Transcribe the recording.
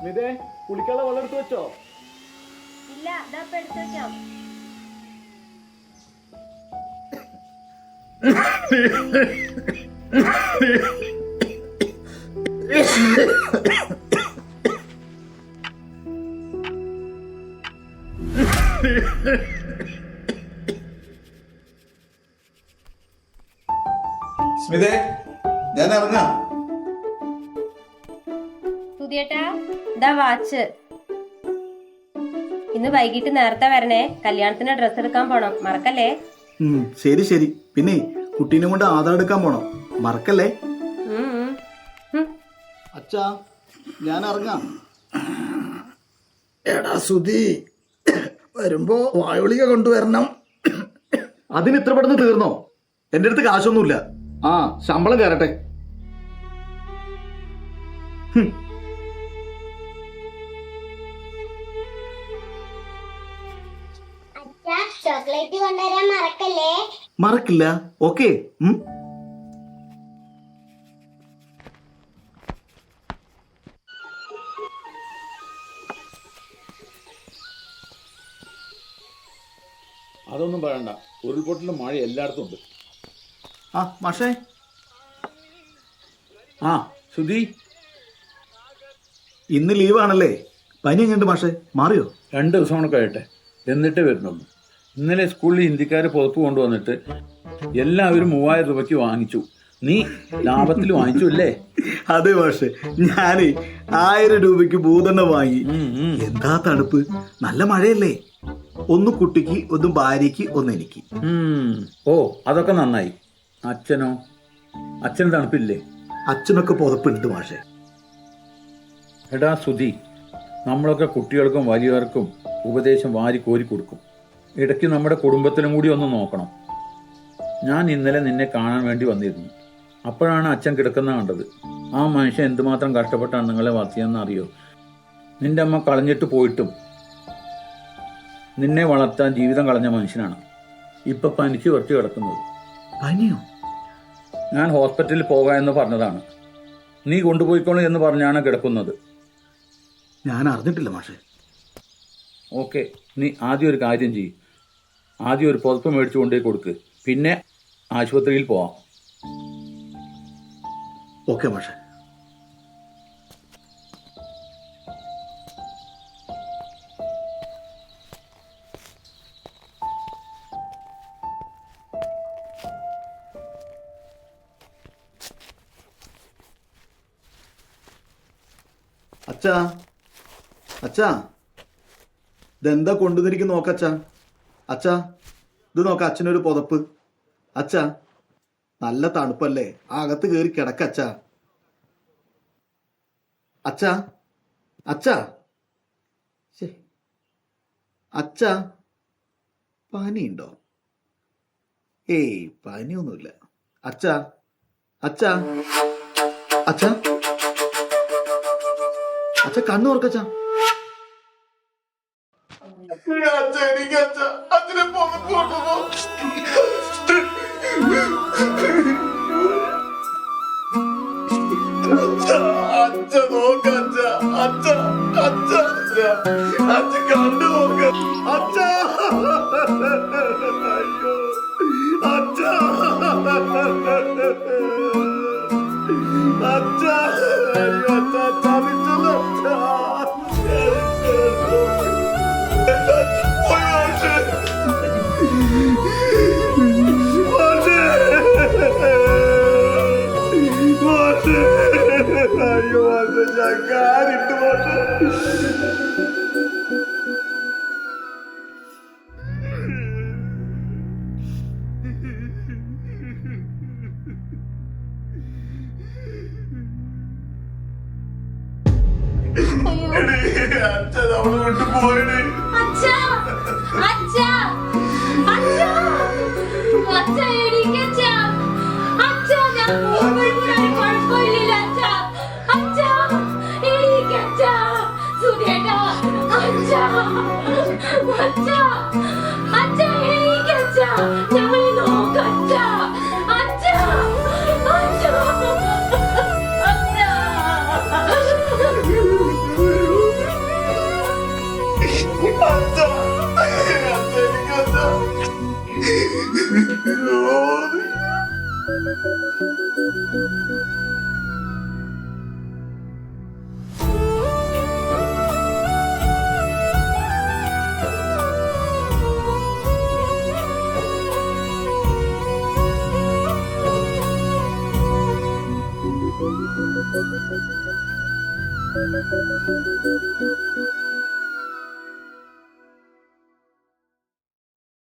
സ്മിതേ, കുളിക്കാനുള്ള വെള്ളം എടുത്ത് വെച്ചോ? ഇല്ല, അതപ്പ എടുത്ത് വെക്കാം. സ്മിതേ, ഞാൻ ഇറങ്ങാം. സുധിയേട്ടാ, ഇതാ വാച്ച്. ഇന്ന് വൈകിട്ട് നേരത്തെ വരണേ, കല്യാണത്തിന് ഡ്രസ് എടുക്കാൻ പോണം, മറക്കല്ലേ? ശരി ശരി. പിന്നെ കുട്ടീനെ കൊണ്ട് ആധാർ എടുക്കാൻ പോണം, മറക്കല്ലേ? അച്ഛാ, ഞാൻ ഇറങ്ങാം. എടാ സുധി, വരുമ്പോ വായുളിക കൊണ്ടുവരണം. അതിന് ഇത്ര പെട്ടെന്ന് തീർന്നോ? എന്റെ അടുത്ത് കാശൊന്നുമില്ല. ആ, ശമ്പളം കയറട്ടെ. ചോക്ലേറ്റ് കൊണ്ടുവരാൻ മറക്കല്ലേ? മറക്കില്ല. ഓക്കെ. അതൊന്നും പറയണ്ട, ഉരുൾപൊട്ടലും മഴ എല്ലായിടത്തും ഉണ്ട്. ആ മാഷേ. ആ സുധി, ഇന്ന് ലീവാണല്ലേ? പനി എങ്ങനെയുണ്ട് മാഷേ? മാറിയോ? 2 ദിവസം കൂടെ കഴിയട്ടെ, എന്നിട്ടേ വരുന്നുള്ളൂ. ഇന്നലെ സ്കൂളിൽ ഹിന്ദിക്കാർ പുറത്ത് കൊണ്ടുവന്നിട്ട് എല്ലാവരും 3000 രൂപയ്ക്ക് വാങ്ങിച്ചു. നീ ലാഭത്തിൽ വാങ്ങിച്ചു അല്ലേ? അതെ മാഷേ, ഞാന് 1000 രൂപയ്ക്ക് ഭൂതെണ്ണ വാങ്ങി. എന്താ തണുപ്പ്! നല്ല മഴയല്ലേ? ഒന്ന് കുട്ടിക്ക്, ഒന്ന് ഭാര്യയ്ക്ക്, ഒന്ന് എനിക്ക്. ഓ, അതൊക്കെ നന്നായി. അച്ഛനോ? അച്ഛന് തണുപ്പില്ലേ? അച്ഛനൊക്കെ പുതപ്പുണ്ട് മാഷേ. എടാ സുധി, നമ്മളൊക്കെ കുട്ടികൾക്കും വലിയവർക്കും ഉപദേശം വാരി കോരി കൊടുക്കും. ഇടയ്ക്ക് നമ്മുടെ കുടുംബത്തിനും കൂടി ഒന്ന് നോക്കണം. ഞാൻ ഇന്നലെ നിന്നെ കാണാൻ വേണ്ടി വന്നിരുന്നു. അപ്പോഴാണ് അച്ഛൻ കിടക്കുന്ന കണ്ടത്. ആ മനുഷ്യൻ എന്തുമാത്രം കഷ്ടപ്പെട്ടാണ് നിങ്ങളെ വളർത്തിയെന്ന് അറിയോ? നിന്റെ അമ്മ കളഞ്ഞിട്ട് പോയിട്ടും നിന്നെ വളർത്താൻ ജീവിതം കളഞ്ഞ മനുഷ്യനാണ്. ഇപ്പൊ പനിക്ക് കുറച്ച് കിടക്കുന്നത്. പനിയോ? ഞാൻ ഹോസ്പിറ്റലിൽ പോകാം എന്ന് പറഞ്ഞതാണ്. നീ കൊണ്ടുപോയിക്കോളൂ എന്ന് പറഞ്ഞാണ് കിടക്കുന്നത്. ഞാൻ അറിഞ്ഞിട്ടില്ല മാഷേ. ഓക്കെ, നീ ആദ്യം ഒരു കാര്യം ചെയ്യും. ആദ്യം ഒരു പുതപ്പ് മേടിച്ചു കൊണ്ടുപോയി കൊടുക്ക്, പിന്നെ ആശുപത്രിയിൽ പോവാം. ഓക്കെ മാഷേ. അച്ഛാ, അച്ഛാ, ഇതെന്താ കൊണ്ടുവന്നിരിക്കുന്നു നോക്കച്ചാ. അച്ഛാ, ഇത് നോക്ക, അച്ഛനൊരു പുതപ്പ്. അച്ഛാ, നല്ല തണുപ്പല്ലേ, അകത്ത് കയറി കിടക്കച്ചാ. അച്ഛാ, അച്ഛാ, അച്ഛാ, പനിയുണ്ടോ? ഏയ്, പനിയൊന്നുമില്ല. അച്ഛാ, അച്ഛാ, അച്ഛാ, അച്ഛാ, കണ്ണു തുറക്കച്ചാ.